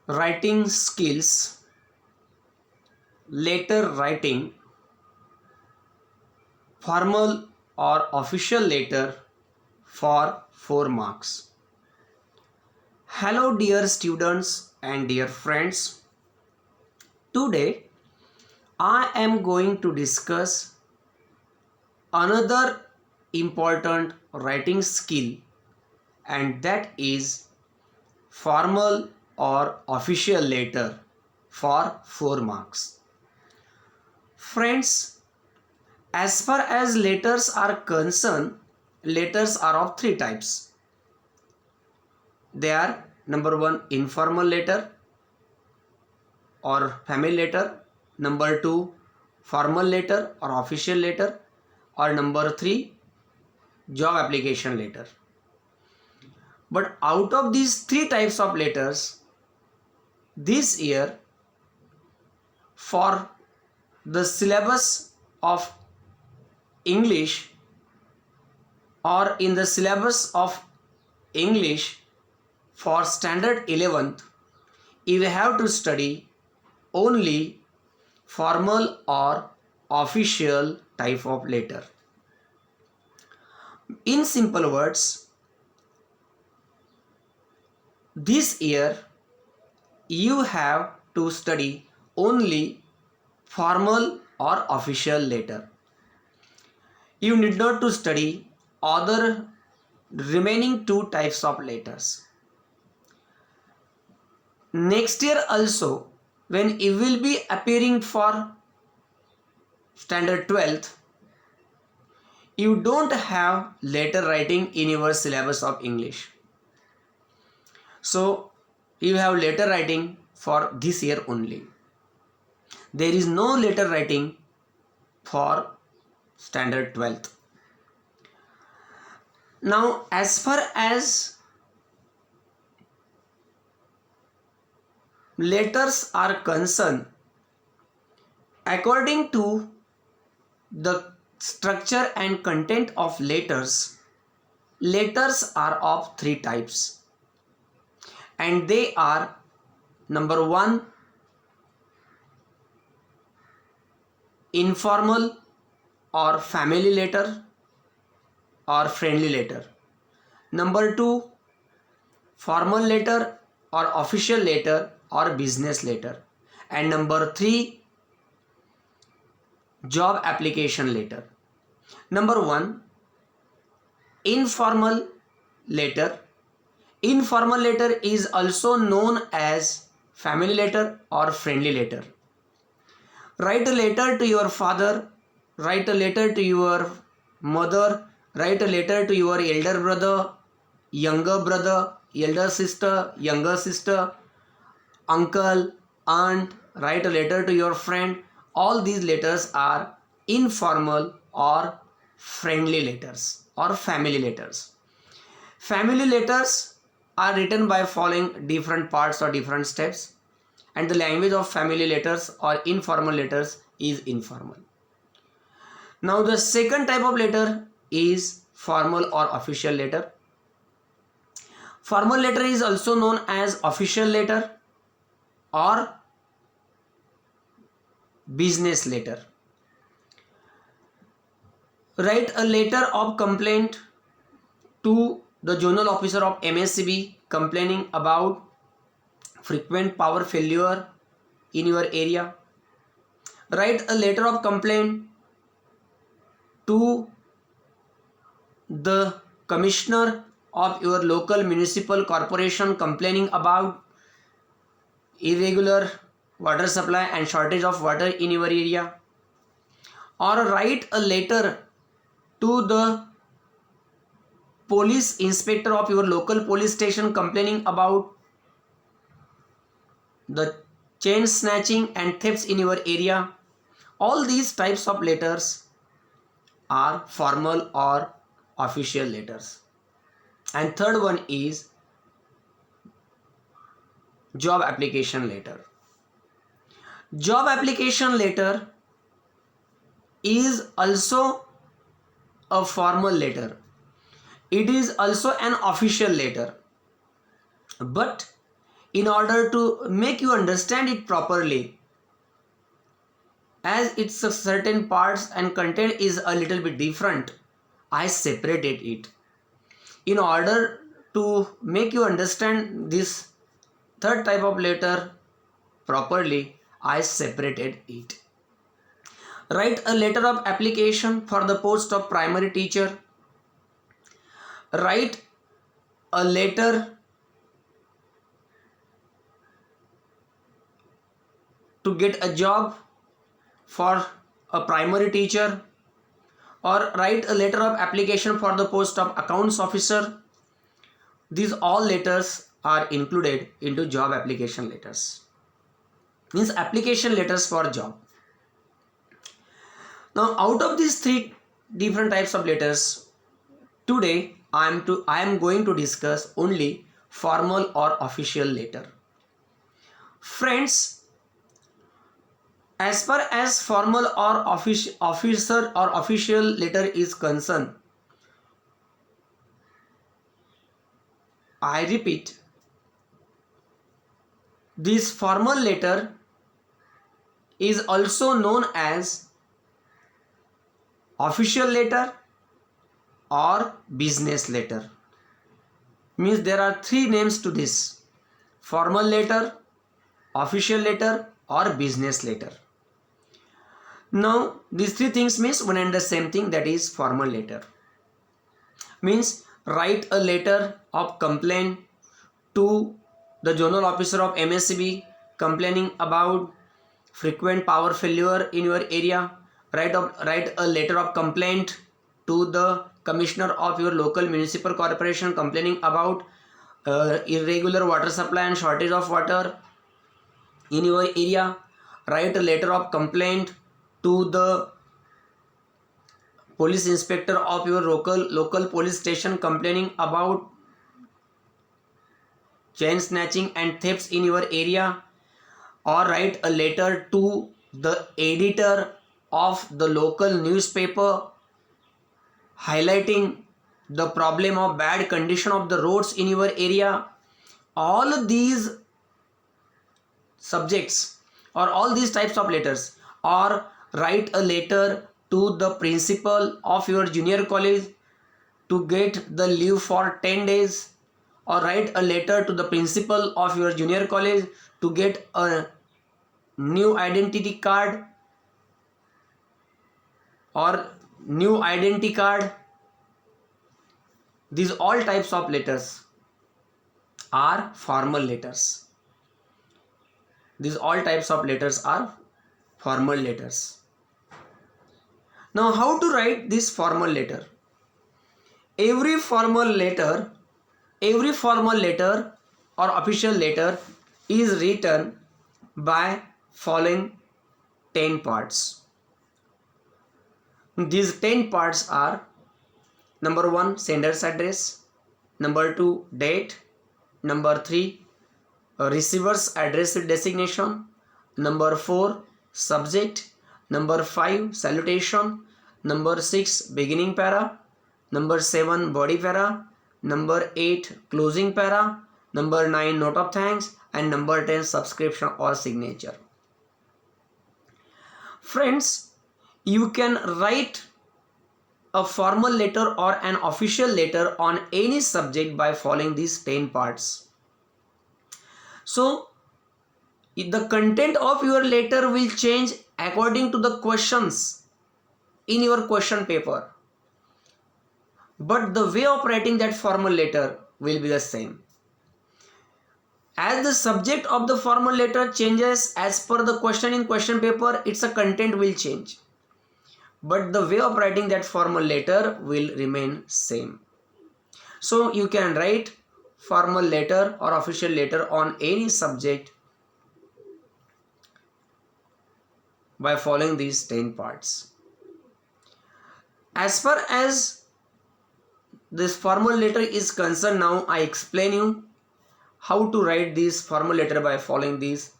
writing skills, letter writing, formal or official letter for 4 marks. Hello dear students and dear friends. Today I am going to discuss another important writing skill, and that is formal or official letter for 4 marks. Friends, as far as letters are concerned, letters are of 3 types. They are number 1 informal letter or family letter, number 2 formal letter or official letter, or number 3 job application letter. But out of these 3 types of letters, this year for the syllabus of English or in the syllabus of English for standard 11th, you have to study only formal or official type of letter. In simple words, this year you have to study only formal or official letter. You need not to study other remaining 2 types of letters. Next year also, when you will be appearing for standard 12th, you don't have letter writing in your syllabus of English. So you have letter writing for this year only. There is no letter writing for standard 12th. Now, as far as letters are concerned, according to the structure and content of letters, letters are of 3 types, and they are number 1 informal or family letter or friendly letter, number 2 formal letter or official letter or business letter, and number 3 job application letter. Number 1 informal letter. Informal letter is also known as family letter or friendly letter. Write a letter to your father, write a letter to your mother, write a letter to your elder brother, elder sister, younger sister, uncle, aunt, write a letter to your friend. All these letters are informal or friendly letters or family letters. Family letters are written by following different parts or different steps, and the language of family letters or informal letters is informal. Now the second type of letter is formal or official letter. Formal letter is also known as official letter or business letter. Write a letter of complaint to the zonal officer of MSCB complaining about frequent power failure in your area. Write a letter of complaint to the commissioner of your local municipal corporation complaining about irregular water supply and shortage of water in your area. Or write a letter to the police inspector of your local police station complaining about the chain snatching and thefts in your area. All these types of letters are formal or official letters. And third one is job application letter. Job application letter is also a formal letter. It is also an official letter, but in order to make you understand it properly, as its certain parts and content is a little bit different, I separated it. In order to make you understand this third type of letter properly, I separated it. Write a letter of application for the post of primary teacher. Write a letter to get a job for a primary teacher, or write a letter of application for the post of accounts officer. These all letters are included into job application letters, means application letters for job. Now out of these three different types of letters, today I am going to discuss only formal or official letter. Friends, as far as formal or officer or official letter is concerned, I repeat, this formal letter is also known as official letter or business letter. Means there are three names to this: formal letter, official letter, or business letter. Now these three things means one and the same thing, that is formal letter. Means write a letter of complaint to the zonal officer of MSCB complaining about frequent power failure in your area. Write a letter of complaint to the commissioner of your local municipal corporation complaining about irregular water supply and shortage of water in your area. Write a letter of complaint to the police inspector of your local police station complaining about chain snatching and thefts in your area. Or write a letter to the editor of the local newspaper highlighting the problem of bad condition of the roads in your area. All of these subjects or all these types of letters. Or write a letter to the principal of your junior college to get the leave for 10 days. Or write a letter to the principal of your junior college to get a new identity card or new identity card. These all types of letters are formal letters. These all types of letters are formal letters. Now how to write this formal letter? Every formal letter or official letter is written by following 10 parts. These 10 parts are: number 1, sender's address; number 2, date; number 3, receiver's address designation; number 4, subject; number 5, salutation; number 6, beginning para; number 7, body para; number 8, closing para; number 9, note of thanks; and number 10, subscription or signature. Friends, you can write a formal letter or an official letter on any subject by following these 10 parts. So the content of your letter will change according to the questions in your question paper, but the way of writing that formal letter will be the same. As the subject of the formal letter changes as per the question in question paper, its content will change, but the way of writing that formal letter will remain same. So you can write formal letter or official letter on any subject by following these 10 parts. As far as this formal letter is concerned, now I explain you how to write this formal letter by following these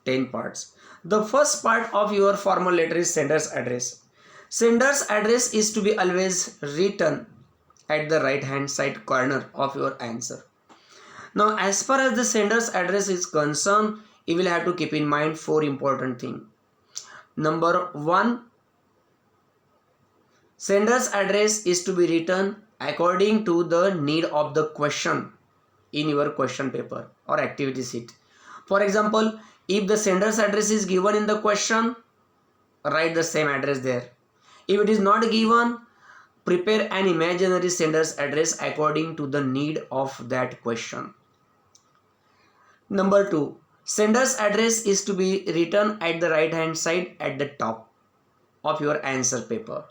10 parts. The first part of your formal letter is sender's address. Sender's address is to be always written at the right hand side corner of your answer. Now as far as the sender's address is concerned, you will have to keep in mind four important things. Number one, sender's address is to be written according to the need of the question in your question paper or activity sheet. For example, if the sender's address is given in the question, write the same address there. If it is not given, prepare an imaginary sender's address according to the need of that question. Number two, sender's address is to be written at the right hand side at the top of your answer paper.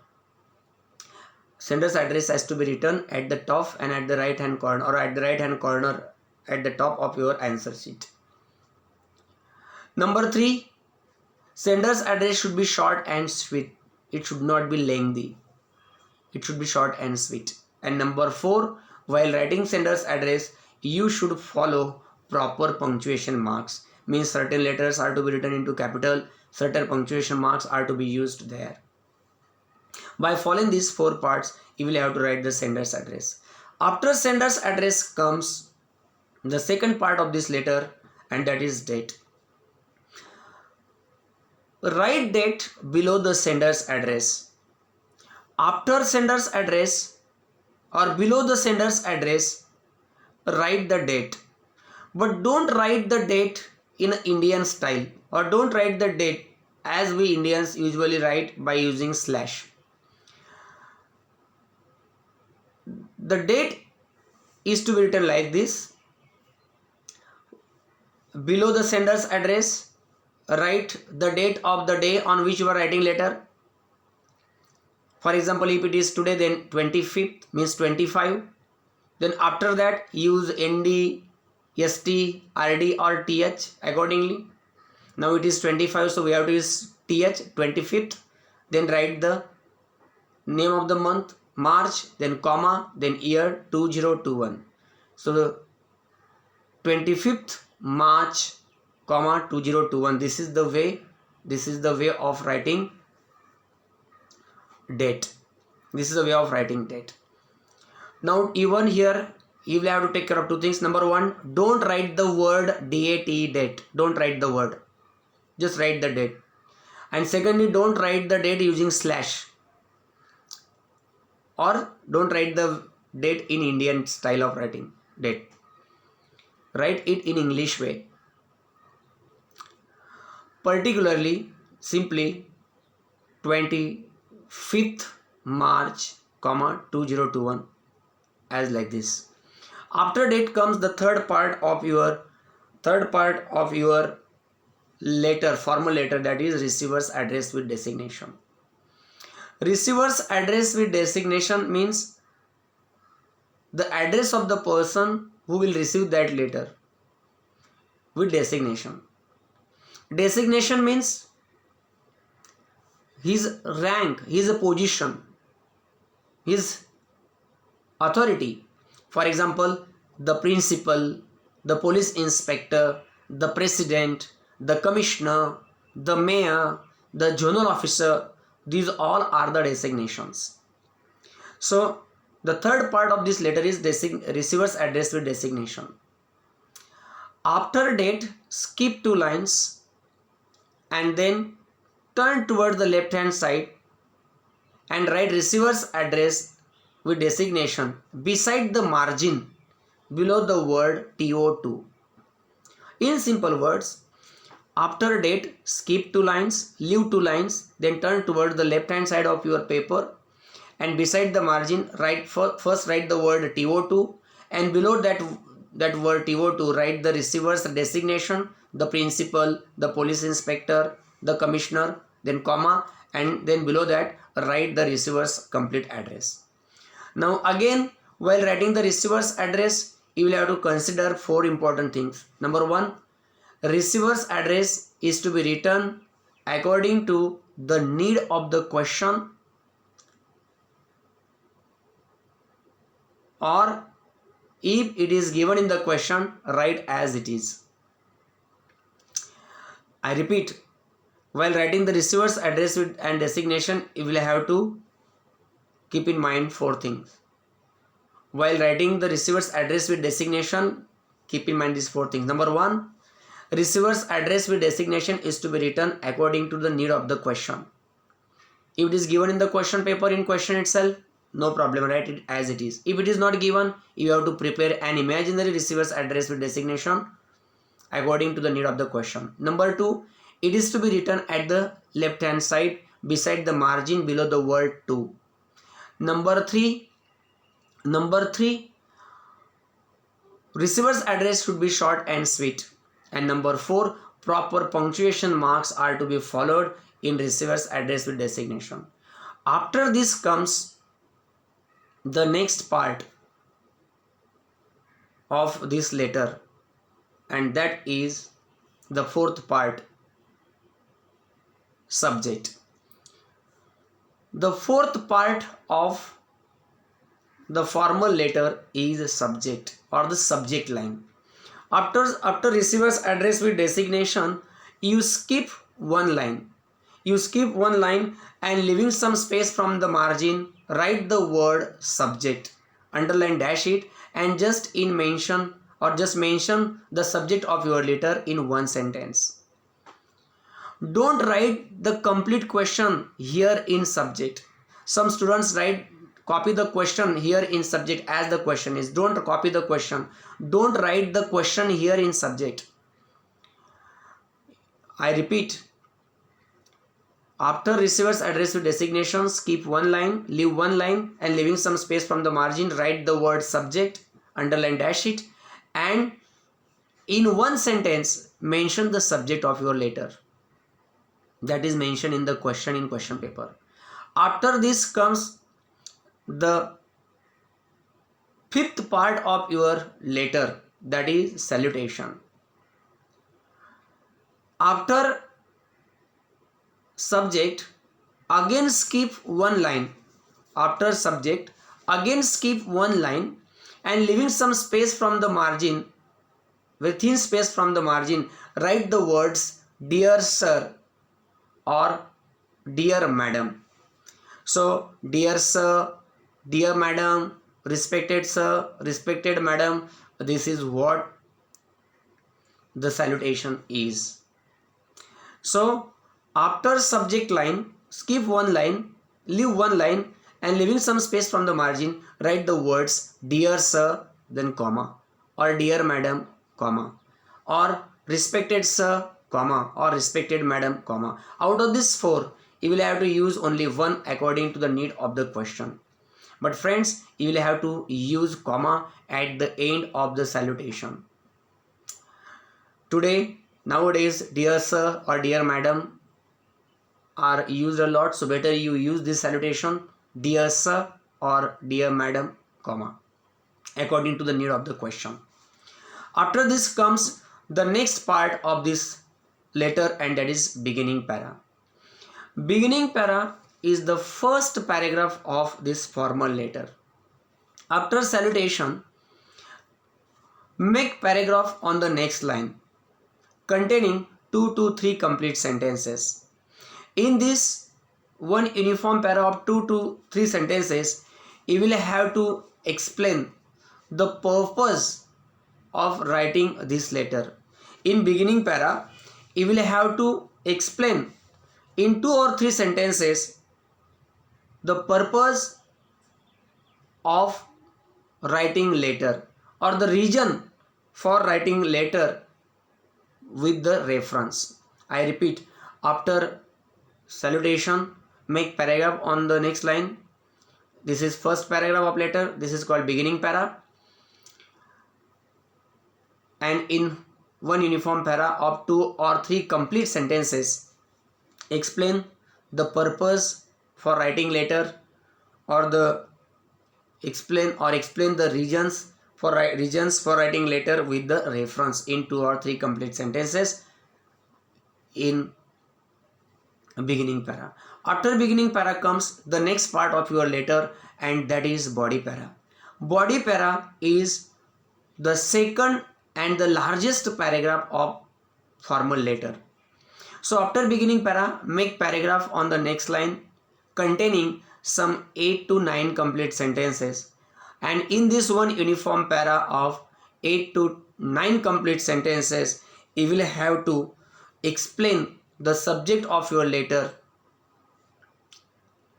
Sender's address has to be written at the top and at the right hand corner, or at the right hand corner at the top of your answer sheet. Number three, sender's address should be short and sweet. It should not be lengthy. It should be short and sweet. And number four, while writing sender's address, you should follow proper punctuation marks. Means certain letters are to be written into capital, certain punctuation marks are to be used there. By following these four parts, you will have to write the sender's address. After sender's address comes the second part of this letter, and that is date. Write date below the sender's address. After sender's address or below the sender's address, write the date. But don't write the date in Indian style, or don't write the date as we Indians usually write by using slash. The date is to be written like this. Below the sender's address, write the date of the day on which you are writing letter. For example, if it is today, then 25th means 25. Then after that, use ND, ST, RD or TH accordingly. Now it is 25, so we have to use TH, 25th. Then write the name of the month, March, then comma, then year 2021. So the 25th March, comma 2021. This is the way of writing date. This is the way of writing date. Now even here you will have to take care of two things. Number one, don't write the word DAT, date. Don't write the word. Just write the date. And secondly, don't write the date using slash. Or don't write the date in Indian style of writing date. Write it in English way. Particularly, simply 25th March, comma 2021, as like this. After date comes the third part of your letter, formal letter, that is receiver's address with designation. Receiver's address with designation means the address of the person who will receive that letter with designation. Designation means his rank, his position, his authority. For example, the principal, the police inspector, the president, the commissioner, the mayor, the zonal officer, these all are the designations. So the third part of this letter is receiver's address with designation. After date, skip 2 lines and then turn toward the left hand side and write receiver's address with designation beside the margin below the word TO2. In simple words, after date, skip 2 lines, leave 2 lines, then turn toward the left hand side of your paper and beside the margin first write the word TO2, and below that word TO2 write the receiver's designation, the principal, the police inspector, the commissioner, then comma, and then below that write the receiver's complete address. Now again, while writing the receiver's address, you will have to consider 4 important things. Number 1, receiver's address is to be written according to the need of the question, or if it is given in the question, write as it is. I repeat, while writing the receiver's address and designation, you will have to keep in mind 4 things. While writing the receiver's address with designation, Keep in mind these 4 things. Number 1, receiver's address with designation is to be written according to the need of the question. If it is given in the question paper in question itself, no problem, write it as it is. If it is not given, you have to prepare an imaginary receiver's address with designation according to the need of the question. Number 2, it is to be written at the left hand side beside the margin below the word to. Number 3, receiver's address should be short and sweet. And number 4, proper punctuation marks are to be followed in receiver's address with designation. After this comes the next part of this letter, and that is the 4th part, subject. The 4th part of the formal letter is subject or the subject line. After receiver's address with designation, you skip one line. And leaving some space from the margin, write the word subject, underline, dash it, and just mention the subject of your letter in one sentence. Don't write the complete question here in subject. Some students copy the question here in subject as the question is. Don't copy the question. Don't write the question here in subject. I repeat, after receiver's address with designation, skip one line, leave one line, and leaving some space from the margin, write the word subject, underline, dash it, and in one sentence mention the subject of your letter that is mentioned in the question in question paper. After this comes the 5th part of your letter, that is salutation. After subject, again skip one line. After subject, again skip one line, and leaving some space from the margin, within space from the margin, write the words dear sir or dear madam. So dear sir, dear madam, respected sir, respected madam, this is what the salutation is. So after subject line, skip one line, leave one line, and leaving some space from the margin, write the words dear sir, then comma, or dear madam, comma, or respected sir, comma, or respected madam, comma. Out of these 4, you will have to use only one according to the need of the question. But friends, you will have to use comma at the end of the salutation. Nowadays, dear sir or dear madam are used a lot, so better you use this salutation, dear sir or dear madam, comma, according to the need of the question. After this comes the next part of this letter, and that is beginning para. Beginning para is the first paragraph of this formal letter. After salutation, make paragraph on the next line containing 2 to 3 complete sentences. In this one uniform para of 2 to 3 sentences, you will have to explain the purpose of writing this letter. In beginning para, you will have to explain in 2 or 3 sentences the purpose of writing letter or the reason for writing letter with the reference. I repeat, after salutation, make paragraph on the next line. This is first paragraph of letter. This is called beginning para. And in one uniform para of 2 or 3 complete sentences, explain the purpose for writing letter or explain the reasons for writing letter with the reference in 2 or 3 complete sentences in beginning para. After beginning para comes the next part of your letter, and that is body para. Body para is the second and the largest paragraph of formal letter. So after beginning para, make paragraph on the next line containing some 8 to 9 complete sentences, and in this one uniform para of 8 to 9 complete sentences, you will have to explain the subject of your letter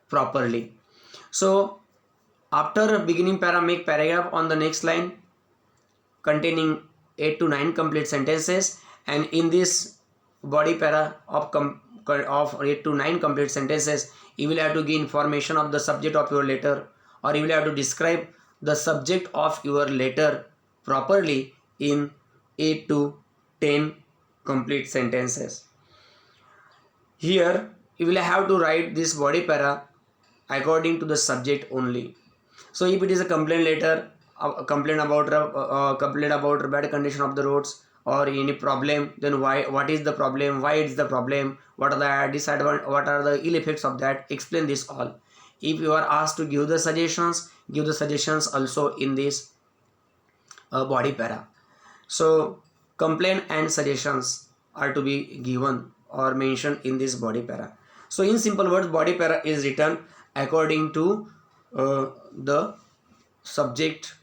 properly. So after beginning para, make paragraph on the next line containing 8 to 9 complete sentences, and in this body para of 8 to 9 complete sentences, you will have to give information of the subject of your letter, or you will have to describe the subject of your letter properly in 8 to 10 complete sentences. Here you will have to write this body para according to the subject only. So if it is a complaint letter, a complaint about bad condition of the roads or any problem, then what is the problem, why it's the problem, what are the disadvantages, what are the ill effects of that, explain this all. If you are asked to give the suggestions, give the suggestions also in this body para. So complaint and suggestions are to be given or mentioned in this body para. So in simple words, body para is written according to the subject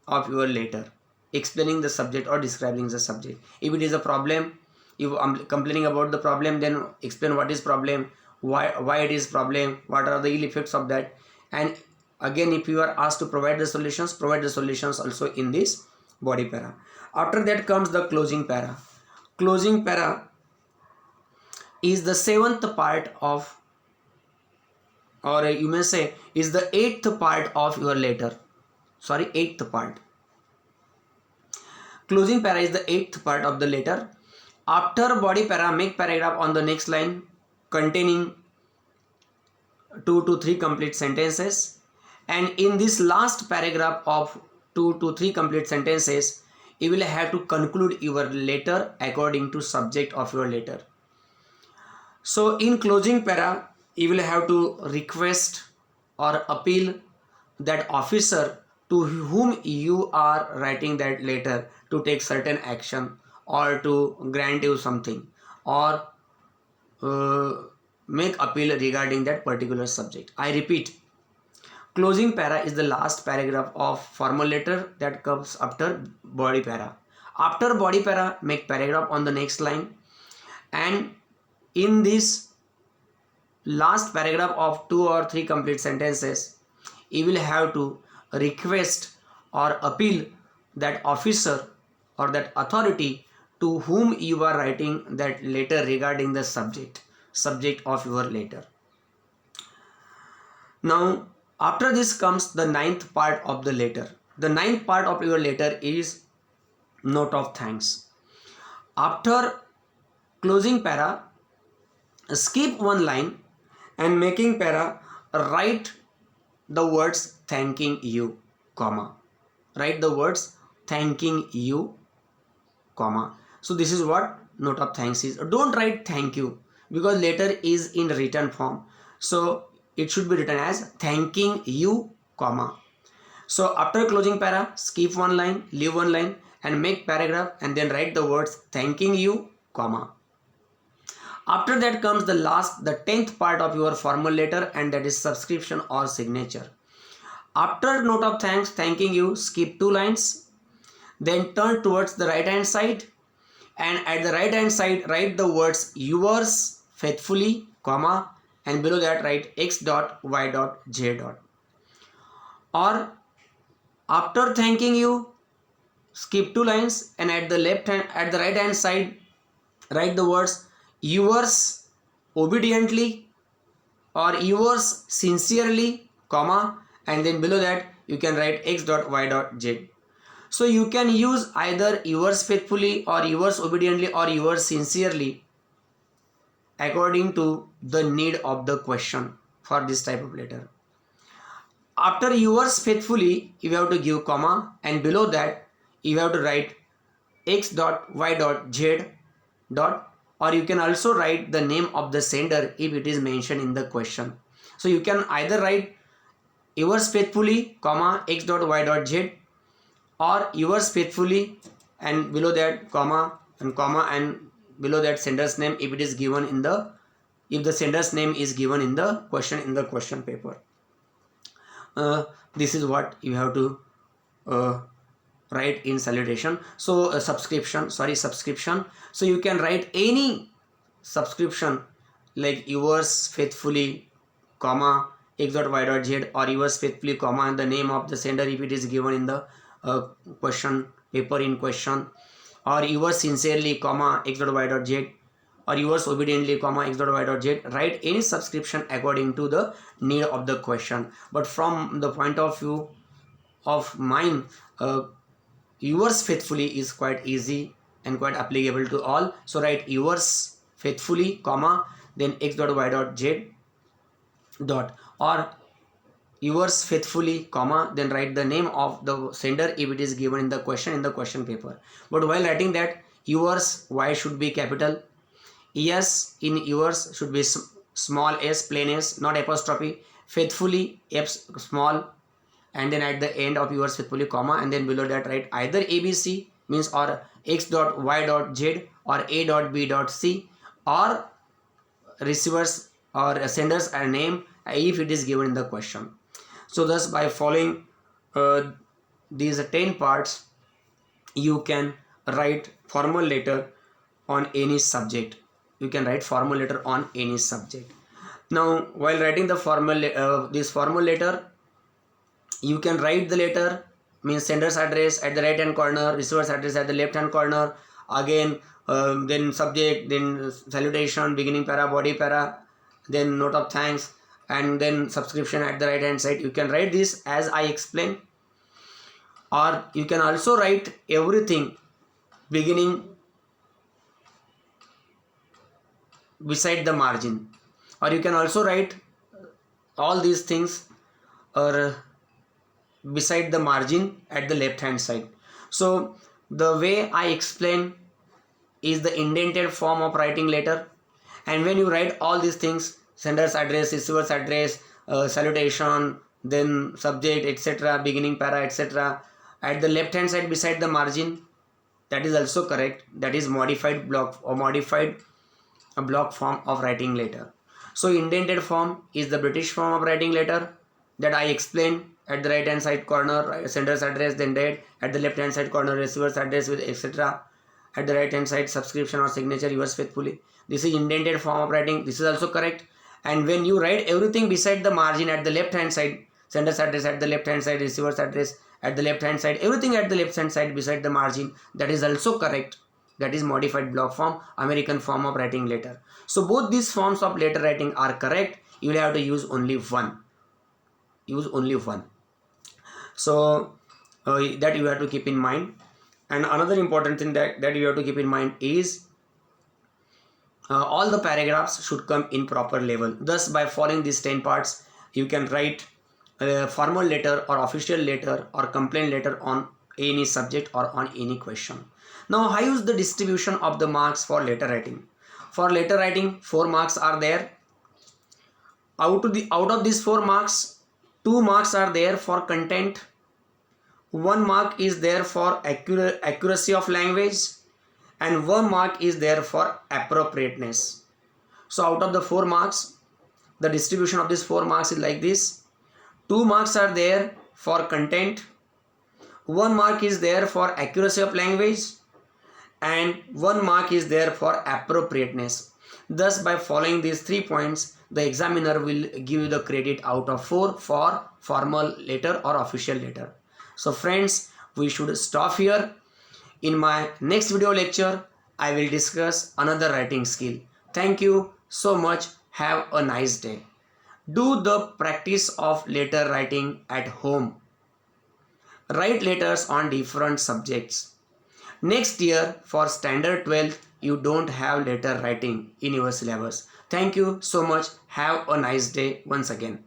of your letter, explaining the subject or describing the subject. If it is a problem, if I'm complaining about the problem, then explain what is problem, why it is problem, what are the ill effects of that. And again, if you are asked to provide the solutions, provide the solutions also in this body para. After that comes the closing para. Closing para is the seventh part of, or you may say is the eighth part of your letter. Sorry, eighth part. Closing para is the eighth part of the letter. After body para, make paragraph on the next line containing 2 to 3 complete sentences, and in this last paragraph of 2 to 3 complete sentences, you will have to conclude your letter according to subject of your letter. So in closing para, you will have to request or appeal that officer to whom you are writing that letter to take certain action or to grant you something, or make appeal regarding that particular subject. I repeat, closing para is the last paragraph of formal letter that comes after body para. After body para, make paragraph on the next line, and in this last paragraph of 2 or 3 complete sentences, you will have to request or appeal that officer or that authority to whom you are writing that letter regarding the subject of your letter. Now after this comes the ninth part of the letter. The ninth part of your letter is note of thanks. After closing para, skip one line and making para, write the words thanking you, comma. Write the words thanking you, comma. So this is what note of thanks is. Don't write thank you because letter is in written form. So it should be written as thanking you, comma. So after closing para, skip one line, leave one line and make paragraph and then write the words thanking you, comma. After that comes the 10th part of your formal letter, and that is subscription or signature. After note of thanks, thanking you, skip 2 lines, then turn towards the right hand side, and at the right hand side write the words yours faithfully, comma, and below that write x dot y dot j dot. Or after thanking you, skip 2 lines and at the right hand side write the words yours obediently or yours sincerely, comma, and then below that you can write x dot y dot z. So you can use either yours faithfully or yours obediently or yours sincerely according to the need of the question for this type of letter. After yours faithfully, you have to give comma, and below that you have to write x dot y dot z dot, or you can also write the name of the sender if it is mentioned in the question. So you can either write yours faithfully, comma, x dot y dot z, or yours faithfully and below that comma and below that sender's name if it is given in the, if the sender's name is given in the question paper. This is what you have to write in salutation. So subscription, so you can write any subscription like yours faithfully, comma x.y.z, or yours faithfully, comma, and the name of the sender if it is given in the question paper in question, or yours sincerely, comma x.y.z, or yours obediently, comma x.y.z. Write any subscription according to the need of the question. But from the point of view of mine, yours faithfully is quite easy and quite applicable to all. So write yours faithfully, comma, then x.y.z dot, or yours faithfully, comma, then write the name of the sender if it is given in the question paper. But while writing that, yours, y should be capital, yes in yours should be small s, plain s, not apostrophe, faithfully f small, and then at the end of yours faithfully, comma, and then below that write either abc means or x dot y dot z or a dot b dot c, or receivers or senders are name if it is given in the question. So thus by following these 10 parts, you can write formal letter on any subject. You can write formal letter on any subject. Now while writing the this formal letter, you can write the letter means sender's address at the right hand corner, receiver's address at the left hand corner, again then subject, then salutation, beginning para, body para, then note of thanks, and then subscription at the right hand side. You can write this as I explained, or you can also write everything beginning beside the margin, or you can also write all these things or beside the margin at the left hand side. So the way I explain is the indented form of writing letter, and when you write all these things, sender's address, receiver's address, salutation, then subject, etc., beginning para, etc., at the left hand side beside the margin, that is also correct. That is modified block or modified block form of writing letter. So indented form is the British form of writing letter that I explained. At the right hand side corner sender's address, then date, at the left hand side corner receiver's address with etc., at the right hand side subscription or signature, yours faithfully. This is indented form of writing. This is also correct. And when you write everything beside the margin at the left hand side, sender's address at the left hand side, receiver's address at the left hand side, everything at the left hand side beside the margin, that is also correct. That is modified block form, American form of writing letter. So both these forms of letter writing are correct. You will have to use only one. So that you have to keep in mind. And another important thing that you have to keep in mind is all the paragraphs should come in proper level. Thus by following these 10 parts, you can write a formal letter or official letter or complaint letter on any subject or on any question. Now how is the distribution of the marks for letter writing? For letter writing, 4 marks are there. Out of these 4 marks, 2 marks are there for content, 1 mark is there for accuracy of language, and 1 mark is there for appropriateness. So out of the 4 marks, the distribution of these 4 marks is like this. 2 marks are there for content, 1 mark is there for accuracy of language, and 1 mark is there for appropriateness. Thus by following these 3 points, the examiner will give you the credit out of 4 for formal letter or official letter. So friends, we should stop here. In my next video lecture, I will discuss another writing skill. Thank you so much. Have a nice day. Do the practice of letter writing at home. Write letters on different subjects. Next year for standard 12, you don't have letter writing in your syllabus. Thank you so much. Have a nice day once again.